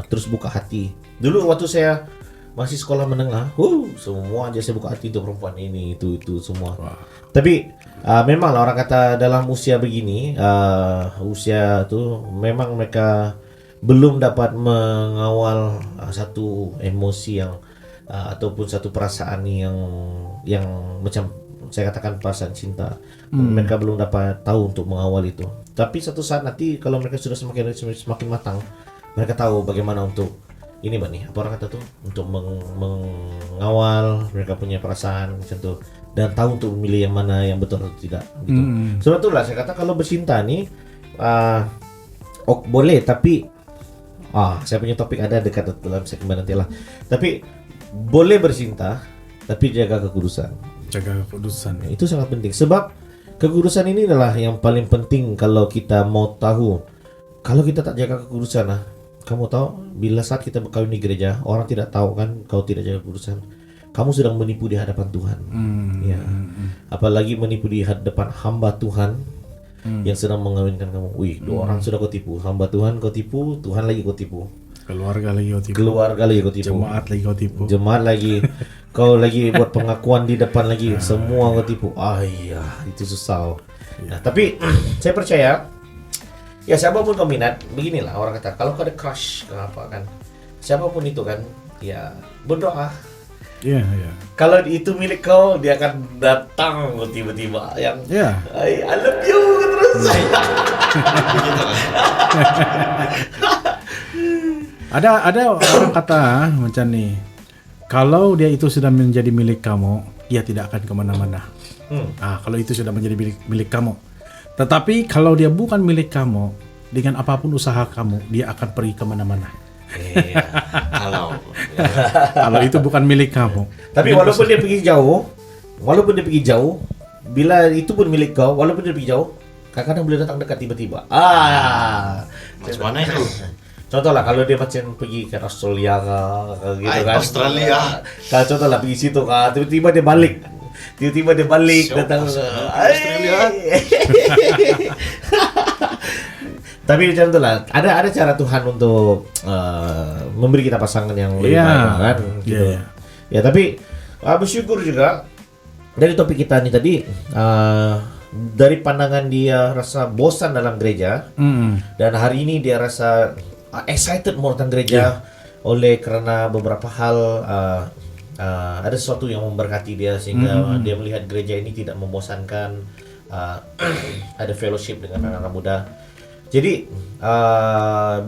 terus buka hati. Dulu waktu saya masih sekolah menengah, semua aja saya buka hati untuk perempuan ini, itu semua. Wah. Tapi memang lah orang kata dalam usia begini, usia tuh memang mereka belum dapat mengawal satu emosi yang ataupun satu perasaan yang macam saya katakan perasaan cinta. Mereka belum dapat tahu untuk mengawal itu. Tapi satu saat nanti kalau mereka sudah semakin matang, mereka tahu bagaimana untuk ini apa orang kata tuh, untuk mengawal mereka punya perasaan macam tuh, dan tahu untuk memilih yang mana yang betul atau tidak gitu. Sebab itulah saya kata kalau bercinta nih boleh, tapi saya punya topik ada dekat dalam segmen nanti lah. Tapi boleh bercinta tapi jaga kekudusan. Jaga kekudusan. Itu sangat penting sebab kekudusan ini adalah yang paling penting kalau kita mau tahu. Kalau kita tak jaga kekudusan, kamu tahu bila saat kita berkawin di gereja, orang tidak tahu kan kau tidak jaga kekudusan, kamu sedang menipu di hadapan Tuhan. Ya. Apalagi menipu di hadapan hamba Tuhan yang sedang mengawinkan kamu. Dua orang sudah kau tipu, hamba Tuhan kau tipu, Tuhan lagi kau tipu. Keluarga lagi kau tipu. Jemaat lagi kau tipu. Jemaat lagi Kau lagi buat pengakuan di depan lagi, semua kau tipu. Iya, itu susah. Nah, tapi saya percaya ya siapapun kau minat, beginilah orang kata, kalau kau ada crush apa kan, siapapun itu kan, ya berdoa. Iya. Kalau itu milik kau, dia akan datang tiba-tiba yang I love you terus. Begitu kan? Ada orang kata macam ni, kalau dia itu sudah menjadi milik kamu, dia tidak akan kemana-mana. Kalau itu sudah menjadi milik kamu. Tetapi kalau dia bukan milik kamu, dengan apapun usaha kamu, dia akan pergi kemana-mana. Kalau itu bukan milik kamu. Tapi walaupun dia pergi jauh, bila itu pun milik kau, walaupun dia pergi jauh, kadang-kadang boleh datang dekat tiba-tiba. Macam mana itu? Contoh lah kalau dia macam pergi ke Australia gitu kan. Australia. Kalau contoh lah pergi situ tiba-tiba dia balik. Datang Australia. Tapi macam tu lah. Ada cara Tuhan untuk memberi kita pasangan yang lebih baik kan. Gitu. Ya tapi bersyukur juga dari topik kita ni tadi. Dari pandangan dia rasa bosan dalam gereja, dan hari ini dia rasa excited mau datang gereja oleh kerana beberapa hal, ada sesuatu yang memberkati dia sehingga dia melihat gereja ini tidak membosankan, ada fellowship dengan anak-anak muda. Jadi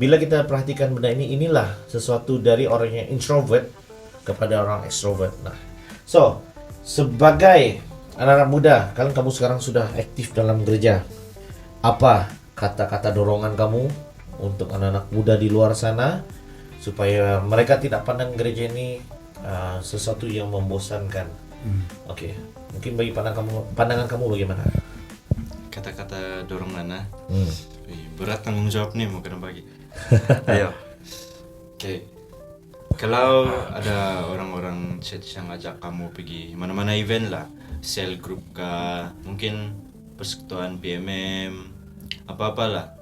bila kita perhatikan benda inilah sesuatu dari orang yang introvert kepada orang extrovert. Nah, so sebagai anak-anak muda, kalau kamu sekarang sudah aktif dalam gereja, apa kata-kata dorongan kamu untuk anak-anak muda di luar sana supaya mereka tidak pandang gereja ini sesuatu yang membosankan? Oke. Mungkin bagi pandangan kamu bagaimana? Kata-kata dorongan berat tanggung jawab nih mau kena bagi. Ayo. Oke. Kalau ada orang-orang church yang ngajak kamu pergi mana-mana event lah, cell group kah, mungkin persekutuan PMM, apa-apalah,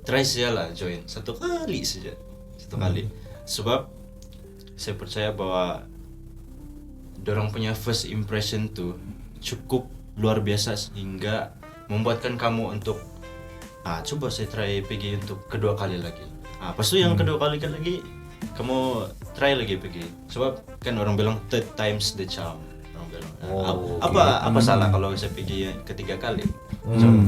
try saja lah join satu kali. Sebab saya percaya bahwa dorang punya first impression tuh cukup luar biasa sehingga membuatkan kamu untuk coba saya try pergi untuk kedua kali lagi. Pas tu yang kedua kali lagi kamu try lagi pergi. Sebab kan orang bilang third time's the charm. Orang bilang apa salah kalau saya pergi ketiga kali?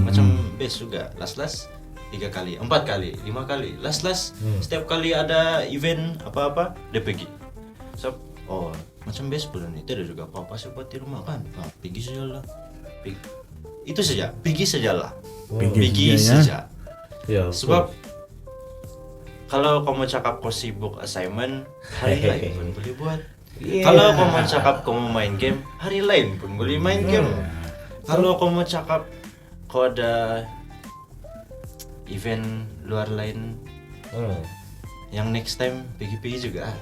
Macam best juga. Last 3 kali, 4 kali, 5 kali. Last setiap kali ada event apa-apa dia pergi. So oh macam baseball nih tidak juga apa-apa sih buat di rumah kan, pergi saja lah. Itu saja, pergi sajalah. Pergi saja, ya. saja. Ya, Sebab kalau kamu cakap kau sibuk assignment, hari lain pun boleh buat. Yeah. Kalau kamu cakap kamu main game, hari lain pun boleh main game. Kalau kamu cakap kau ada event luar lain, yang next time pergi juga.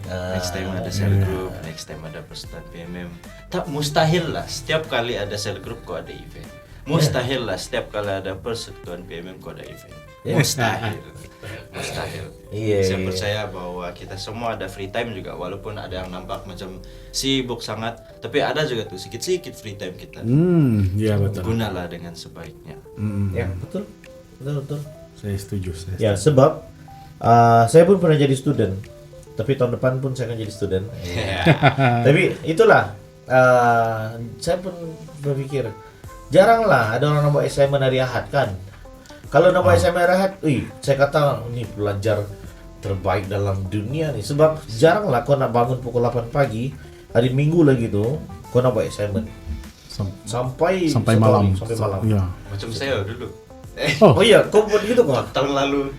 Next time ada cell group, next time ada peserta PMM. Tak mustahil lah setiap kali ada cell group kau ada event. Mustahil lah setiap kali ada persekutuan PMM kau ada event. Mustahil. Mustahil. Iya, Saya iya. percaya bahwa kita semua ada free time juga, walaupun ada yang nampak macam sibuk sangat, tapi ada juga tuh sedikit-sedikit free time kita. Ya betul. Gunalah dengan sebaiknya. Ya, betul. Betul. Saya setuju. Ya, sebab saya pun pernah jadi student. Tapi tahun depan pun saya akan jadi student. Tapi itulah saya pun berpikir jaranglah ada orang buat assignment hari Ahad kan. Kalau nak buat assignment hari Ahad, saya kata ini pelajar terbaik dalam dunia nih. Sebab jaranglah kau nak bangun pukul 8 pagi hari Minggu lagi tuh kau nak buat assignment sampai malam. Sampai malam. Ya. Macam saya dulu. Oh iya, kau buat gitu kok? Tahun lalu.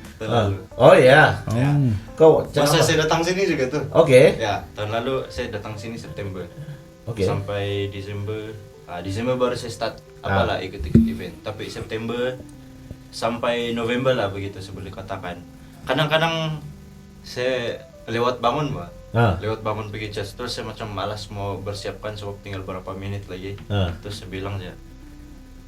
Oh iya. Kau Masa jangan saya datang sini juga tuh. Oke. Ya, tahun lalu saya datang sini September. Oke. Sampai Desember. Desember baru saya start apalah ikut-ikut event. Tapi September sampai November lah begitu saya boleh katakan. Kadang-kadang saya lewat bangun, Pak. Lewat bangun pergi church, terus saya macam malas mau bersiapkan sebab tinggal berapa menit lagi. Terus saya bilang aja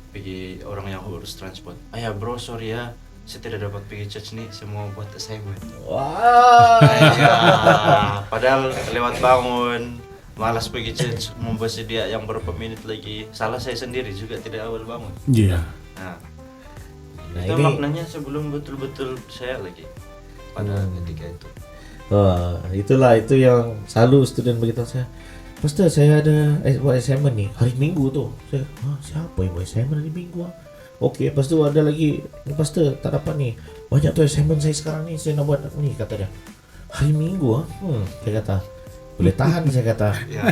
pergi orang yang urus transport. Ayah bro, sorry ya, saya tidak dapat pergi church nih, saya mau buat assignment. Wah. Ya, padahal lewat bangun, malas pergi church, mau bersedia yang berapa menit lagi. Salah saya sendiri juga tidak awal bangun. Iya. Nah, Nah, itu ini- maknanya sebelum betul-betul saya lagi pada ketika itu. Wah, itu yang selalu student beritahu saya. Pastor, saya ada buat assignment nih hari Minggu tuh. Saya, siapa yang buat assignment hari Minggu? Okey, lepas tu ada lagi, Pastor, tak dapat nih. Banyak tuh assignment saya sekarang nih, saya nak buat nih, kata dia. Hari Minggu saya kata. Boleh tahan, saya kata.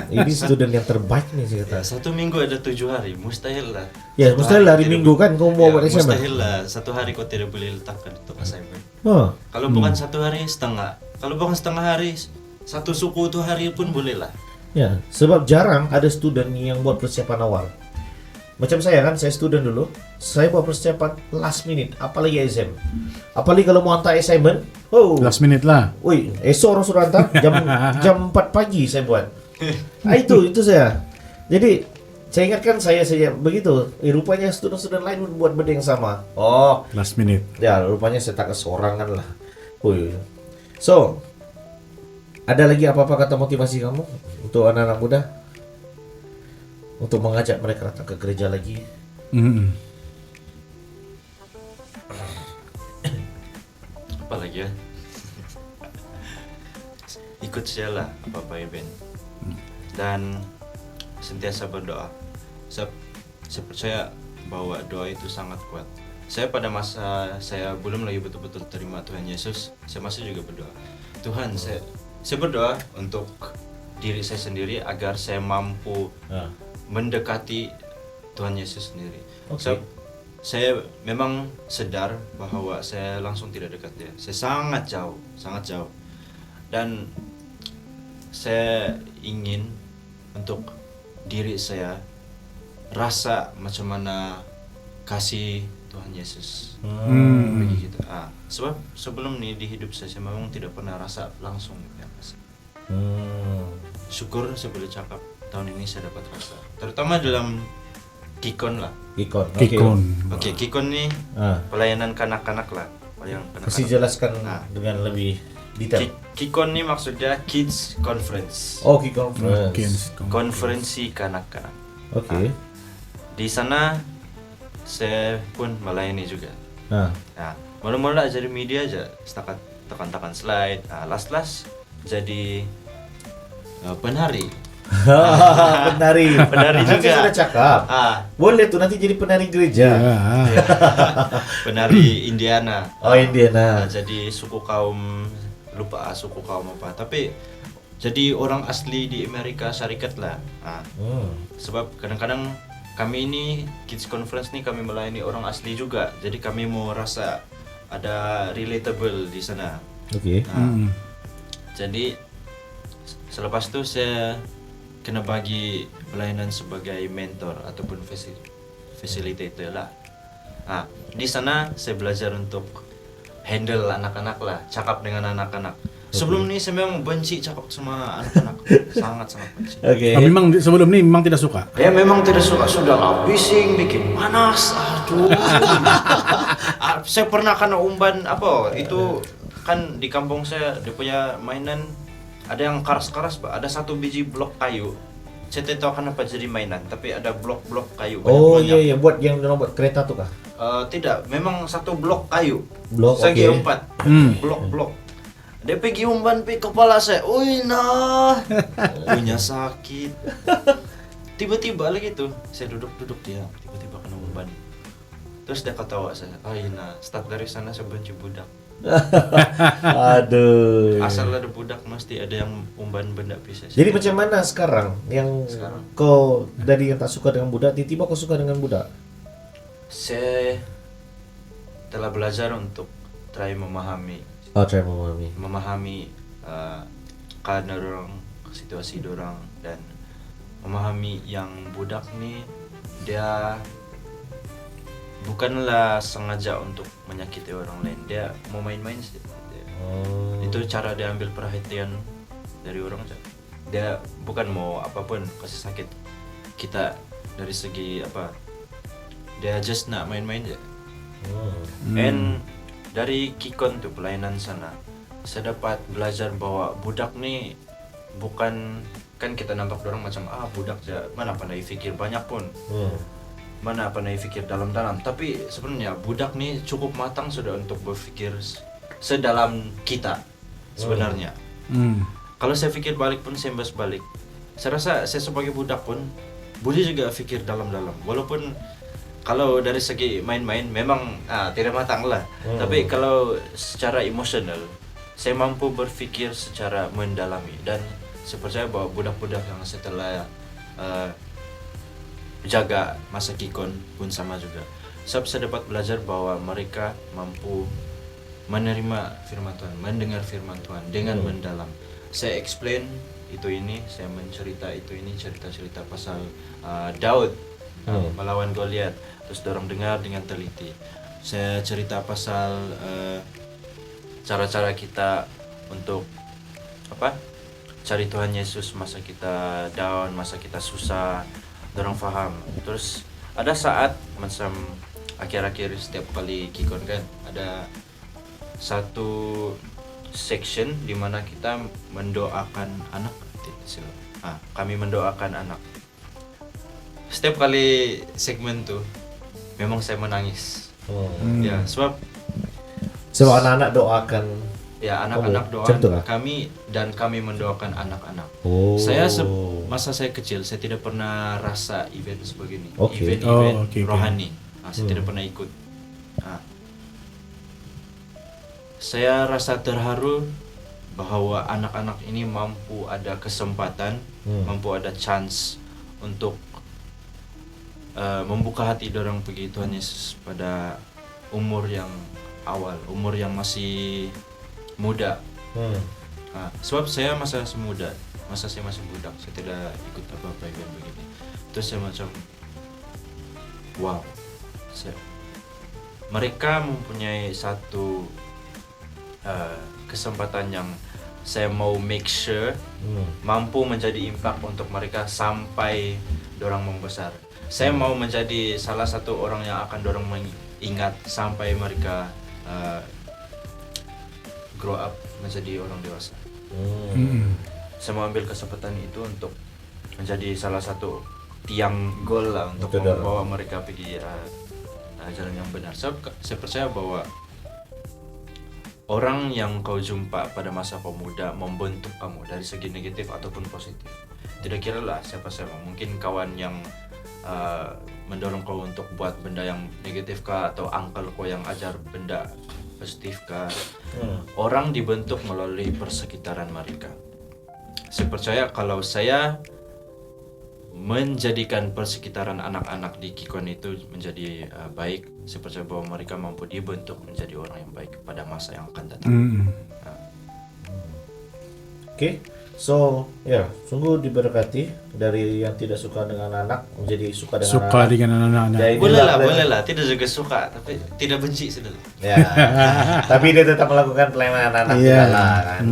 Ini student yang terbaik nih, saya kata. Ya, satu minggu ada 7 hari, mustahil lah. Ya, Satu mustahil hari tidak Minggu boleh- kan kau mau buat assignment. Mustahil lah, satu hari kau tidak boleh letakkan untuk assignment. Kalau Hmm. bukan satu hari, setengah. Kalau bukan setengah hari, satu suku tuh hari pun boleh lah. Ya, sebab jarang ada student yang buat persiapan awal. Macam saya kan, saya student dulu, saya buat persiapan last minute, apalagi exam. Apalagi kalau mau hantar assignment, Last minute lah. esok orang suruh hantar jam 4 pagi saya buat. Itu saya. Jadi saya ingatkan saya begitu. Rupanya student-student lain pun buat benda yang sama. Oh, Last minute. ya rupanya saya tak kesorangan lah. So, ada lagi apa-apa kata motivasi kamu untuk anak-anak muda? Untuk mengajak mereka datang ke gereja lagi? Apa lagi ya? Ikut saja lah apa-apa event. Dan sentiasa berdoa. Saya percaya bahwa doa itu sangat kuat. Saya pada masa saya belum lagi betul-betul terima Tuhan Yesus, saya masih juga berdoa. Tuhan, saya berdoa untuk diri saya sendiri agar saya mampu mendekati Tuhan Yesus sendiri. Oke. Saya memang sadar bahwa saya langsung tidak dekat dia. Saya sangat jauh. Dan saya ingin untuk diri saya rasa macam mana kasih Tuhan Yesus. Begitu. Sebab sebelum ini di hidup saya memang tidak pernah rasa langsung ya, Mas. Syukur saya boleh cakap tahun ini saya dapat rasa. Terutama dalam Kikon lah. Kikon. Oke, Kikon nih pelayanan kanak-kanak lah. Pelayanan kanak-kanak. Kasih jelaskan dengan lebih detail. Kikon nih maksudnya Kids Conference. Oh, Kikon Conference. Konferensi kanak-kanak. Oke. Di sana saya pun melayani juga. Nah, Mula-mula jadi media aja, setakat tekan-tekan slide. Last jadi penari. penari. Penari Nanti juga. sudah cakap. Boleh tuh nanti jadi penari gereja. Penari Indiana. Oh, Indiana. Jadi suku kaum lupa suku kaum apa. Tapi jadi orang asli di Amerika Serikat lah. Sebab kadang-kadang kami ini Kids Conference nih kami melayani orang asli juga, jadi kami mau rasa ada relatable di sana. Oke. Jadi selepas itu saya kena bagi pelayanan sebagai mentor ataupun facilitator lah. Di sana saya belajar untuk handle anak-anak lah, cakap dengan anak-anak. Sebelum ini saya memang benci cakap sama anak-anak, sangat-sangat benci. Oke. Memang sebelum ini memang tidak suka. Ya memang tidak suka, sudah lah bising, bikin panas, aduh. Saya pernah kena umban itu kan di kampung saya dia punya mainan ada yang keras-keras, Pak. Ada 1 biji blok kayu. Saya tidak tahu kenapa jadi mainan, tapi ada blok-blok kayu. Oh banyak-banyak. iya, buat yang buat kereta tuh kah? Tidak, memang 1 blok kayu. Blok, Segi oke. 4 blok-blok. Dia pergi umban pi kepala saya. Uy nah, punya sakit. Tiba-tiba lagi tuh, saya duduk dia, tiba-tiba kena umban. Terus dia ketawa saya. Nah, start dari sana saya benci budak. Aduh. Asal ada budak mesti ada yang umban benda pisah. Jadi macam mana sekarang yang kau dari yang tak suka dengan budak tiba-tiba kau suka dengan budak? Saya telah belajar untuk try memahami Try memahami. keadaan orang, situasi orang, dan memahami yang budak nih dia bukanlah sengaja untuk menyakiti orang lain, dia mau main-main sih. Itu cara dia ambil perhatian dari orang aja. Dia bukan mau apapun kasih sakit kita dari segi apa, dia just nak main-main aja. And dari Kikon tuh pelayanan sana, saya dapat belajar bahwa budak nih bukan, kan kita nampak orang macam budak aja, mana pandai fikir banyak pun, mana pandai fikir dalam-dalam, tapi sebenarnya budak nih cukup matang sudah untuk berpikir sedalam kita sebenarnya. Kalau saya fikir balik pun saya bahas balik, saya rasa saya sebagai budak pun boleh juga fikir dalam-dalam, walaupun kalau dari segi main-main memang tidak matang lah. Tapi kalau secara emosional, saya mampu berpikir secara mendalami. Dan saya percaya bahwa budak-budak yang setelah jaga masa Kikon pun sama juga. Sebab saya dapat belajar bahwa mereka mampu menerima firman Tuhan, mendengar firman Tuhan dengan mendalam. Saya explain itu ini, saya mencerita itu ini, cerita-cerita pasal Daud melawan Goliat. Terus dorong dengar dengan teliti. Saya cerita pasal cara-cara kita untuk cari Tuhan Yesus masa kita down, masa kita susah, dorong faham. Terus ada saat macam akhir-akhir setiap kali Kikon kan ada satu section di mana kita mendoakan anak. Kami mendoakan anak. Setiap kali segmen tuh memang saya menangis. Ya, sebab anak-anak doakan. Ya, anak-anak doa kami dan kami mendoakan anak-anak. Saya masa saya kecil saya tidak pernah rasa event sebegini. Event-event rohani. Saya tidak pernah ikut. Saya rasa terharu bahwa anak-anak ini mampu ada kesempatan, mampu ada chance untuk membuka hati dorang pergi Tuhan Yesus pada umur yang awal, umur yang masih muda. Sebab saya masa semuda, masa saya masih budak, saya tidak ikut apa-apa event begini. Terus saya macam wow, mereka mempunyai satu kesempatan yang saya mau make sure mampu menjadi impact untuk mereka sampai dorang membesar. Saya mau menjadi salah satu orang yang akan dorang mengingat sampai mereka grow up menjadi orang dewasa. Saya mau ambil kesempatan itu untuk menjadi salah satu tiang gol lah untuk membawa mereka pergi jalan yang benar. Saya percaya bahwa orang yang kau jumpa pada masa pemuda membentuk kamu dari segi negatif ataupun positif. Tidak kira lah siapa mungkin kawan yang mendorong kau untuk buat benda yang negatif kah, atau uncle kau yang ajar benda positif kah. Orang dibentuk melalui persekitaran mereka. saya percaya kalau saya menjadikan persekitaran anak-anak di Kikon itu menjadi baik, saya percaya bahwa mereka mampu dibentuk menjadi orang yang baik pada masa yang akan datang. Oke, so ya sungguh diberkati dari yang tidak suka dengan anak menjadi suka dengan anak. anak-anak. Boleh lah, tidak juga suka, tapi tidak benci sudah. Ya, tapi dia tetap melakukan pelayanan anak Iya. kan.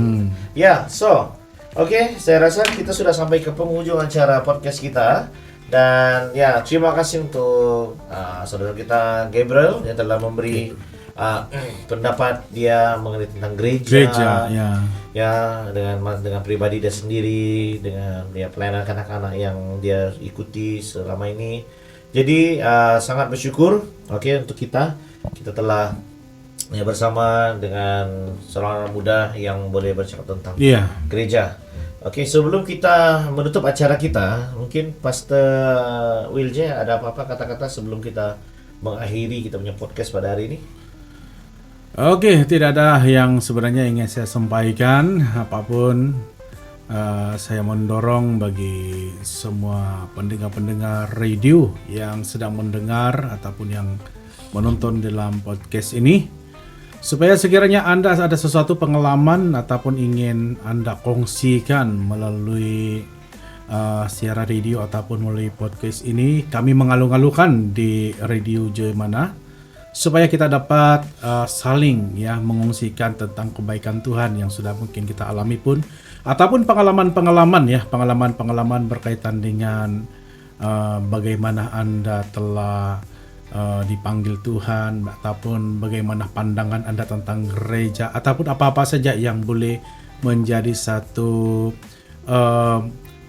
Ya, so oke, saya rasa kita sudah sampai ke penghujung acara podcast kita. Dan ya, terima kasih untuk saudara kita Gabriel yang telah memberi pendapat dia mengenai tentang gereja, ya dengan pribadi dia sendiri, dengan ya pelayanan anak-anak yang dia ikuti selama ini. Jadi sangat bersyukur, untuk kita telah ya bersama dengan seorang anak muda yang boleh bercakap tentang gereja. Oke, sebelum kita menutup acara kita, mungkin Pastor Wilje ada apa-apa kata-kata sebelum kita mengakhiri kita punya podcast pada hari ini? Oke, tidak ada yang sebenarnya ingin saya sampaikan. Apapun saya mendorong bagi semua pendengar-pendengar radio yang sedang mendengar ataupun yang menonton dalam podcast ini, supaya sekiranya Anda ada sesuatu pengalaman ataupun ingin Anda kongsikan melalui siaran radio ataupun melalui podcast ini, kami mengalu-alukan di Radio Joy Mana supaya kita dapat saling mengongsikan tentang kebaikan Tuhan yang sudah mungkin kita alami pun, ataupun pengalaman berkaitan dengan bagaimana Anda telah dipanggil Tuhan, ataupun bagaimana pandangan Anda tentang gereja, ataupun apa-apa saja yang boleh menjadi satu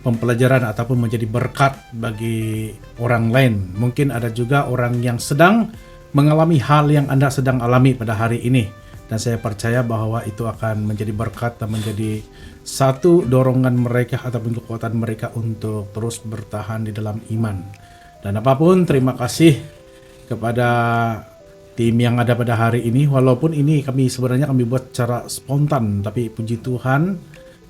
pembelajaran ataupun menjadi berkat bagi orang lain. Mungkin ada juga orang yang sedang mengalami hal yang Anda sedang alami pada hari ini, dan saya percaya bahwa itu akan menjadi berkat dan menjadi satu dorongan mereka ataupun kekuatan mereka untuk terus bertahan di dalam iman. Dan apapun, terima kasih kepada tim yang ada pada hari ini, walaupun ini kami buat secara spontan, tapi puji Tuhan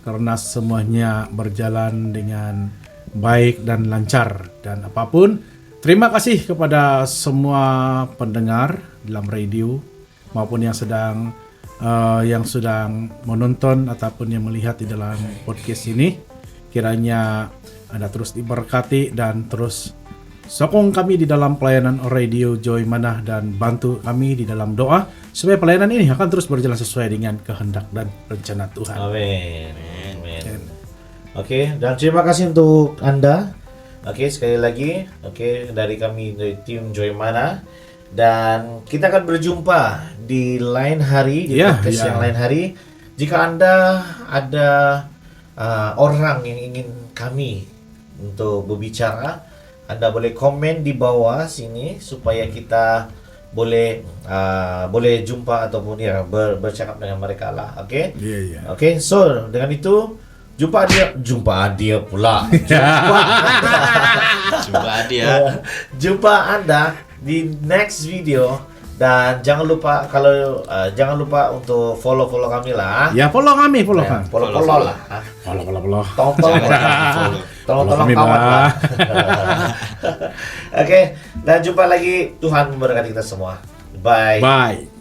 karena semuanya berjalan dengan baik dan lancar. Dan apapun, terima kasih kepada semua pendengar dalam radio maupun yang sedang menonton ataupun yang melihat di dalam podcast ini. Kiranya Anda terus diberkati dan terus sokong kami di dalam pelayanan Radio Joy Mana dan bantu kami di dalam doa supaya pelayanan ini akan terus berjalan sesuai dengan kehendak dan rencana Tuhan. Amin. Oke, dan terima kasih untuk Anda. Sekali lagi, dari kami dari tim Joy Mana, dan kita akan berjumpa di lain hari di podcast yang lain hari. Jika Anda ada orang yang ingin kami untuk berbicara, Anda boleh komen di bawah sini supaya kita boleh jumpa ataupun bercakap dengan mereka lah. Oke, so dengan itu jumpa dia pula. Jumpa Anda di next video. Dan jangan lupa untuk follow kami lah. Ya, follow kami. Follow lah. Tolong kawan lah. Oke, dan jumpa lagi. Tuhan memberkati kita semua. Bye.